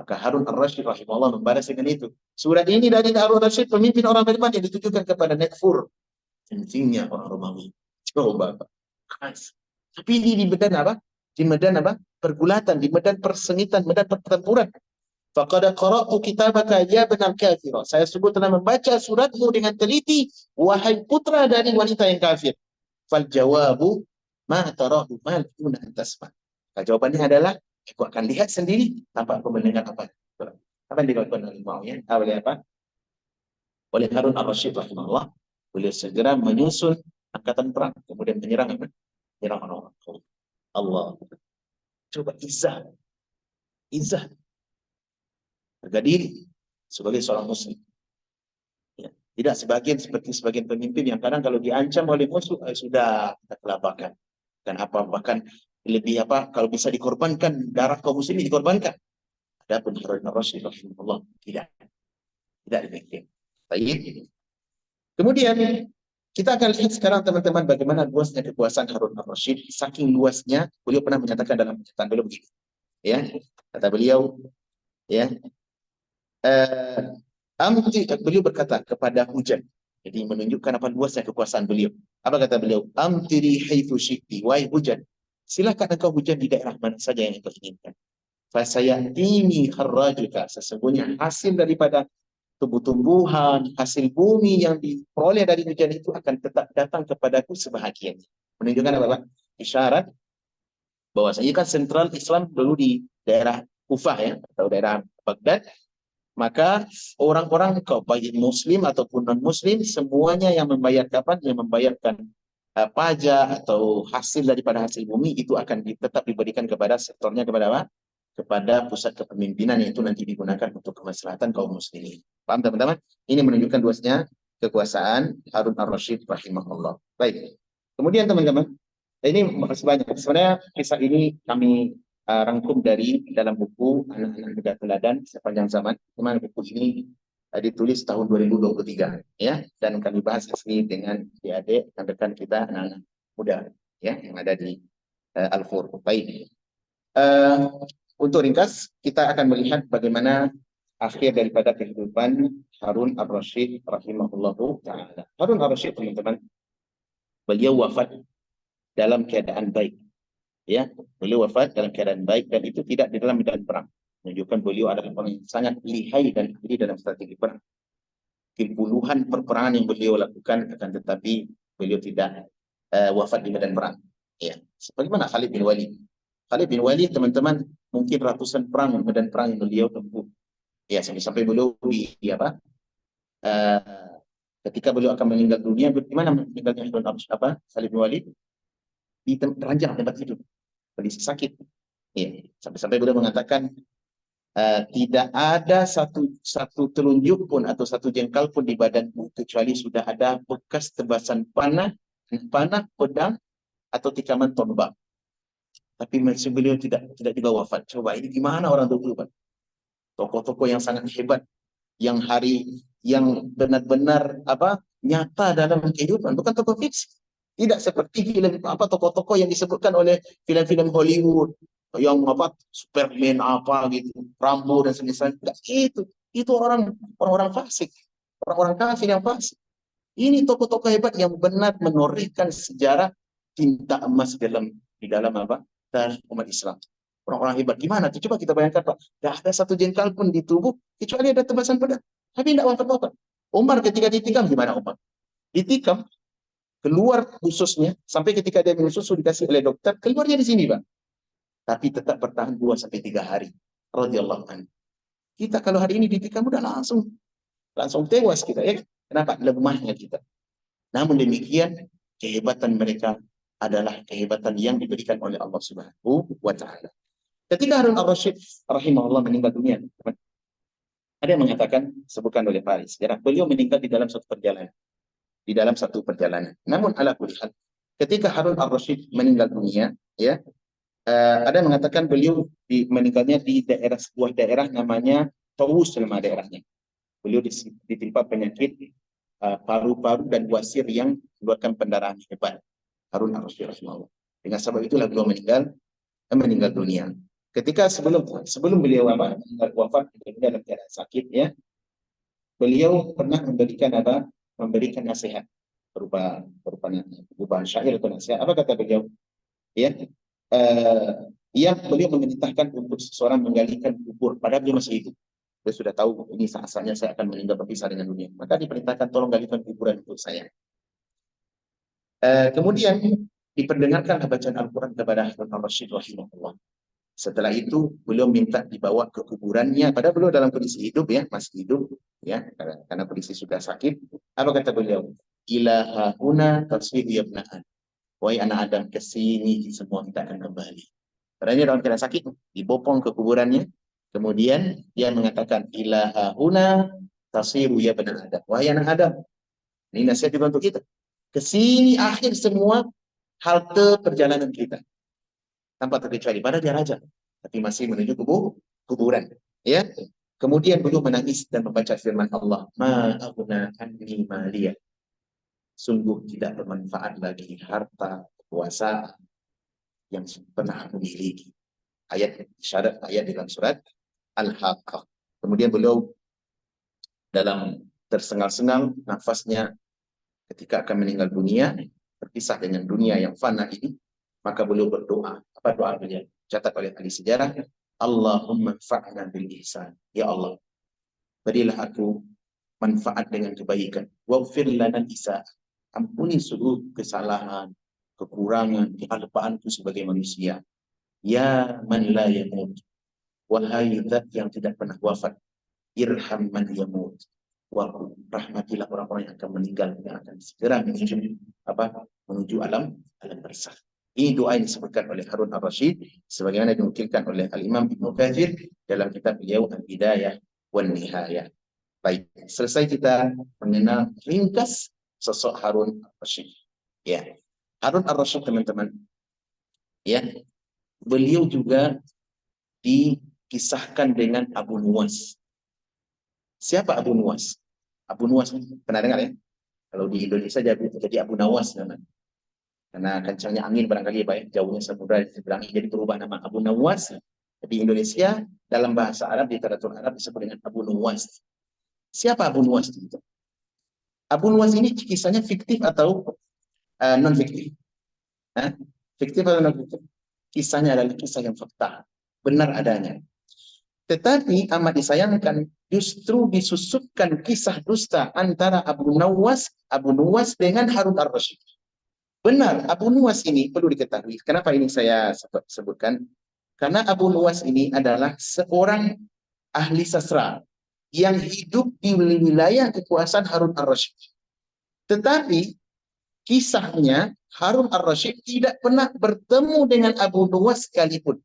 Maka Harun ar-Rasyid rahimahullah membalas dengan itu. Surat ini dari Harun ar-Rasyid, pemimpin orang beriman, yang ditujukan kepada Nakfur, kencingnya orang Romawi. Coba, Pak. Tapi ini di medan apa? Di medan apa? Pergulatan, di medan persengitan, medan pertempuran. Faqad qara'tu kitabaka ya ibnal kafir. Saya sungguh telah membaca suratmu dengan teliti, wahai putra dari wanita yang kafir. Fal jawabu ma tarahu mal duna tasma. Jawabannya adalah, aku akan lihat sendiri tanpa aku mendengar apa. Apa yang dilakukan oleh Muawiyah? Oleh apa? Oleh Harun ar-Rasyid rahimahullah. Beliau segera menyusun angkatan perang, kemudian menyerang orang-orang. Allah. Coba izah harga diri sebagai seorang muslim. Ya. Tidak seperti sebagian pemimpin yang kadang kalau diancam oleh musuh sudah kelabakan. Dan bahkan lebih kalau bisa dikorbankan darah kaum muslimin dikorbankan. Adapun Harun ar-Rasyid rahimahullah tidak demikian. Baik. Kemudian kita akan lihat sekarang teman-teman bagaimana luasnya kekuasaan Harun ar-Rasyid. Saking luasnya, beliau pernah menyatakan dalam pernyataan beliau begini. Ya, kata beliau, ya, beliau berkata kepada hujan. Jadi menunjukkan apa luasnya kekuasaan beliau. Apa kata beliau? Amtiri haitsu syi'ti, wahai hujan, silakan engkau hujan di daerah mana saja yang engkau inginkan. Fasayatini kharrajuka, sesungguhnya hasil daripada tumbuh-tumbuhan, hasil bumi yang diperoleh dari hujan itu akan tetap datang kepadaku sebahagiannya. Menunjukkan apa, Pak? Isyarat bahwasanya kan sentral Islam dulu di daerah Kufah ya, atau daerah Baghdad. Maka orang-orang baik muslim ataupun non-muslim semuanya yang membayarkan pajak atau hasil daripada hasil bumi itu akan tetap diberikan kepada sektornya, kepada apa? Kepada pusat kepemimpinan, yaitu nanti digunakan untuk kemaslahatan kaum muslimin. Paham teman-teman? Ini menunjukkan luasnya kekuasaan Harun ar-Rasyid rahimahullah. Baik. Kemudian teman-teman, ini makasih banyak. Sebenarnya kisah ini kami rangkum dari dalam buku Anak-anak Muda Teladan Sepanjang Zaman. Memang buku ini ditulis tahun 2023 ya, dan kami bahas asli dengan adik-adik rekan kita anak-anak muda ya yang ada di Al-Fur. Baik. Untuk ringkas, kita akan melihat bagaimana akhir daripada kehidupan Harun ar-Rasyid rahimahullahu ta'ala. Harun ar-Rasyid, teman-teman, beliau wafat dalam keadaan baik. Ya, beliau wafat dalam keadaan baik, dan itu tidak di dalam medan perang. Menunjukkan beliau adalah orang yang sangat lihai dan ahli dalam strategi perang. Puluhan perperangan yang beliau lakukan, akan tetapi beliau tidak wafat di medan perang. Ya, sebagaimana Khalid bin Walid. Khalid bin Walid, teman-teman, mungkin ratusan perang medan perang yang beliau tempuh. Ya, sampai beliau eh, ketika beliau akan meninggal dunia, bagaimana meninggalnya Khalid bin Walid? Di ranjang tempat tidur, kondisi sakit. Ya, sampai-sampai beliau mengatakan tidak ada satu telunjuk pun atau satu jengkal pun di badanku kecuali sudah ada bekas tebasan panah, pedang atau tikaman tombak. Tapi masih beliau tidak juga wafat. Coba ini gimana orang dulu, Pak? Tokoh-tokoh yang sangat hebat, yang benar-benar nyata dalam kehidupan, bukan tokoh fiksi. Tidak seperti film tokoh-tokoh yang disebutkan oleh film-film Hollywood yang Superman gitu, Rambo dan semisal. Itu orang-orang fasik, orang-orang kafir yang fasik. Ini tokoh-tokoh hebat yang benar menorehkan sejarah tinta emas di dalam dan umat Islam. Orang-orang hebat gimana tuh? Coba kita bayangkan, Pak. Tidak ada satu jengkal pun di tubuh kecuali ada tebasan pedang. Tapi tidak wafat-wafat. Umar ketika ditikam gimana Umar? Ditikam, keluar khususnya, sampai ketika dia minum susu dikasih oleh dokter, keluarnya di sini, Pak. Tapi tetap bertahan 2-3 hari. Radhiyallahu anhu. Kita kalau hari ini ditikam udah langsung tewas kita, ya. Kenapa? Lemahnya kita. Namun demikian, kehebatan mereka adalah kehebatan yang diberikan oleh Allah Subhanahu wa Ta'ala. Ketika Harun al-Rashid rahimahullah meninggal dunia, ada yang mengatakan, sebutkan oleh Faris, beliau meninggal di dalam satu perjalanan. Namun ala kulli hal, ketika Harun al-Rashid meninggal dunia, ya, ada yang mengatakan beliau meninggalnya di sebuah daerah namanya Tawus, nama daerahnya. Beliau ditimpa penyakit paru-paru dan wasir yang mengeluarkan pendarahan hebat. Harun al-Rashid rahimahullah. Dengan sebab itulah beliau meninggal dunia. Ketika sebelum beliau wafat dalam keadaan sakit, ya, beliau pernah memberikan nasihat berupa syair atau nasihat. Apa kata beliau? Ya, yang beliau memerintahkan untuk seseorang menggalikan kubur padahal beliau masih hidup. Dia sudah tahu ini saatnya saya akan meninggal berpisah dengan dunia. Maka diperintahkan tolong galikan kuburan untuk saya. Kemudian diperdengarkan bacaan Al-Quran kepada Harun al-Rashid rahimahullah. Setelah itu beliau minta dibawa ke kuburannya, padahal beliau dalam kondisi hidup, ya, masih hidup, ya, karena kondisi sudah sakit. Apa kata beliau? Ilaha huna tasfihu ya ibna Adam. Wahai anak Adam, ke sini semua kita akan kembali. Karena ini dalam keadaan sakit, dibopong ke kuburannya. Kemudian dia mengatakan ilaha huna tasfihu ya ibna Adam. Wahai anak Adam. Ini nasihat juga untuk kita. Ke sini akhir semua halte perjalanan kita. Tanpa terkecuali, pada dia raja, tapi masih menuju kuburan. Ya. Kemudian beliau menangis dan membaca firman Allah, ma'aguna anni maliyah. Sungguh tidak bermanfaat lagi harta, kekuasaan yang pernah aku miliki. Ayat dalam surat Al-Haqqah. Kemudian beliau dalam tersengal-sengal nafasnya ketika akan meninggal dunia, berpisah dengan dunia yang fana ini, maka beliau berdoa. Apa doa beliau? Catat oleh ahli sejarah, Allahumma fa'na bil ihsan. Ya Allah, berilah aku manfaat dengan kebaikan. Waghfir lana isa'ah. Ampuni seluruh kesalahan, kekurangan, kealapaanku sebagai manusia. Ya man la yamut. Wahai zat yang tidak pernah wafat. Irham man yamut. Rahmatilah orang-orang yang akan meninggal, yang akan segera menuju alam barzakh. Ini doa yang disebutkan oleh Harun al-Rashid sebagaimana dinukilkan oleh Al-Imam Ibnu Katsir dalam kitab beliau Al-Bidayah wan Nihayah. Baik, selesai kita mengenal ringkas sosok Harun al-Rashid. Ya. Harun al-Rashid, teman-teman, ya, beliau juga dikisahkan dengan Abu Nuwas. Siapa Abu Nuwas? Abu Nuwas pernah dengar, ya? Kalau di Indonesia jadi Abu Nawas namanya. Karena kencangnya angin barangkali, baik jauhnya samudra diseberangi, jadi berubah nama Abu Nawas. Di Indonesia dalam bahasa Arab, literatur Arab disebut dengan Abu Nuwas. Siapa Abu Nuwas itu? Abu Nuwas ini kisahnya fiktif atau non fiktif? Fiktif atau non fiktif? Kisahnya adalah kisah yang fakta, benar adanya. Tetapi amat disayangkan justru disusupkan kisah dusta antara Abu Nuwas dengan Harun al-Rashid. Benar, Abu Nuwas ini perlu diketahui. Kenapa ini saya sebutkan? Karena Abu Nuwas ini adalah seorang ahli sastra. yang hidup di wilayah kekuasaan Harun ar-Rasyid. Tetapi kisahnya Harun ar-Rasyid tidak pernah bertemu dengan Abu Nuwas sekalipun.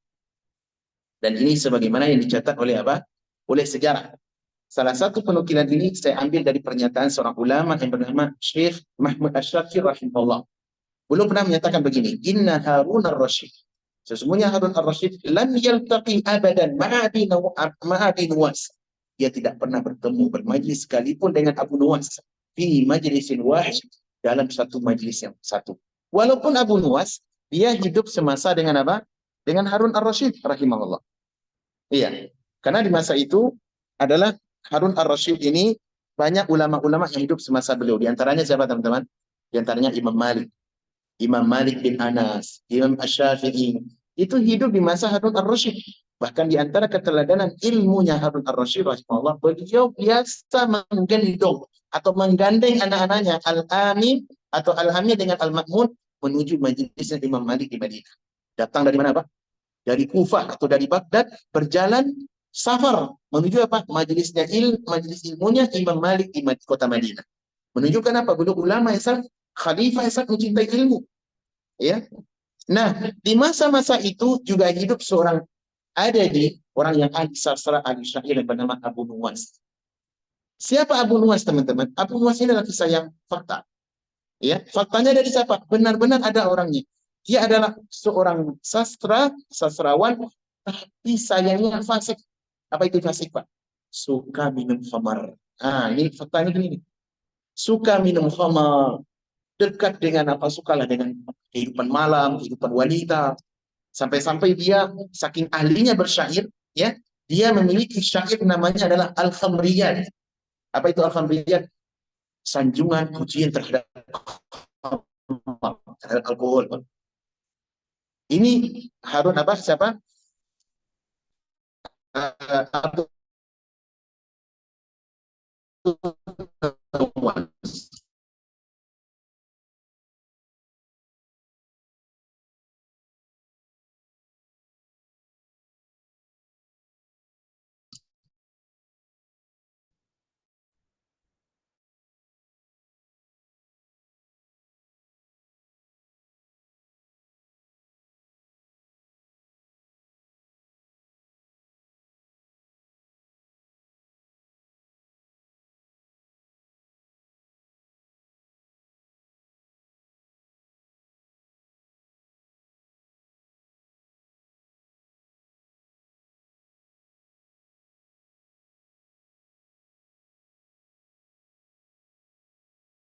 Dan ini sebagaimana yang dicatat oleh apa? Oleh sejarah. Salah satu penukilan ini saya ambil dari pernyataan seorang ulama yang bernama Syekh Mahmud Asy-Syakir rahimahullah. Beliau pernah menyatakan begini, Inna Harun ar-Rasyid. Sesungguhnya Harun ar-Rasyid lam yaltaqi abadan ma'abi Nuwas. Dia tidak pernah bertemu bermajlis sekalipun dengan Abu Nuwas fi majlisin wahid, dalam satu majlis yang satu. Walaupun Abu Nuwas dia hidup semasa dengan apa? Dengan Harun ar-Rasyid rahimahullah. Iya. Karena di masa itu adalah Harun ar-Rasyid ini banyak ulama-ulama yang hidup semasa beliau. Di antaranya siapa teman-teman? Di antaranya Imam Malik. Imam Malik bin Anas, Imam Asy-Syafi'i, itu hidup di masa Harun ar-Rasyid. Bahkan di antara keteladanan ilmunya Harun ar-Rasyid rahimahullah, beliau biasa menggendong atau menggandeng anak-anaknya Al-Amin atau Al-Hamid dengan Al-Ma'mun menuju majlisnya Imam Malik di Madinah. Datang dari mana, Pak? Dari Kufah atau dari Baghdad, berjalan safar menuju apa? Majelis ilmunya Imam Malik di kota Madinah. Menunjukkan apa? Beliau ulama yang sangat khalifah yang sangat mencintai ilmu. Ya. Nah, di masa-masa itu juga hidup seorang orang yang ahli sastra, ahli syair yang bernama Abu Nuwas. Siapa Abu Nuwas, teman-teman? Abu Nuwas ini adalah kisah yang fakta. Ya, faktanya dari siapa? Benar-benar ada orangnya. Dia adalah seorang sastrawan, tapi sayangnya fasik. Apa itu fasik, Pak? Suka minum khamar. Ah, ini faktanya gini. Suka minum khamar, dekat dengan apa, sukalah dengan kehidupan malam, kehidupan wanita. Sampai-sampai dia saking ahlinya bersyair, ya, dia memiliki syair namanya adalah Al-Khamriyat. Apa itu Al-Khamriyat? Sanjungan pujian terhadap alkohol. Ini Harun apa? Siapa?